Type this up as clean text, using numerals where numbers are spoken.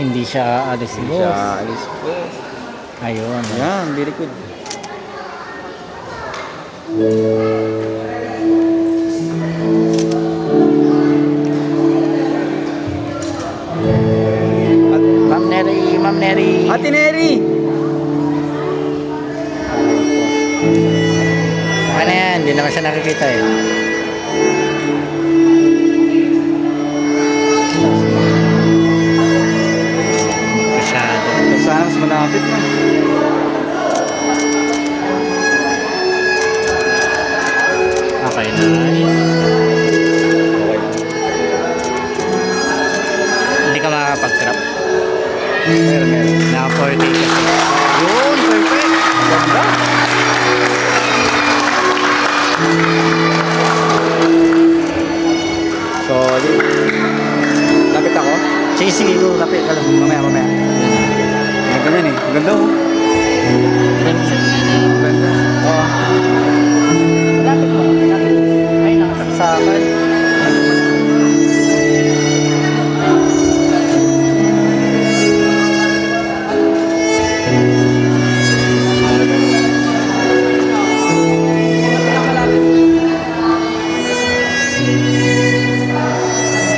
hindi siya alis Hindi boss. siya alis po. Ayun. Yan, very good. Ma'am Neri, Ma'am Neri. Ate Neri! Okay na yan, hindi naman siya nakikita eh. Masyado. Sana mas malapit na. Okay, nice. Hindi ka makakapag-trap. Meron. Naka-4K ka. Yun, perfect. Ganda. Solid. Lapit ako? Sige, sige, go. Lapit ka lang. Mamaya. Ang ganyan eh. Ang ganda oh. Ang ganda. Oo. Lapit mo. Lapit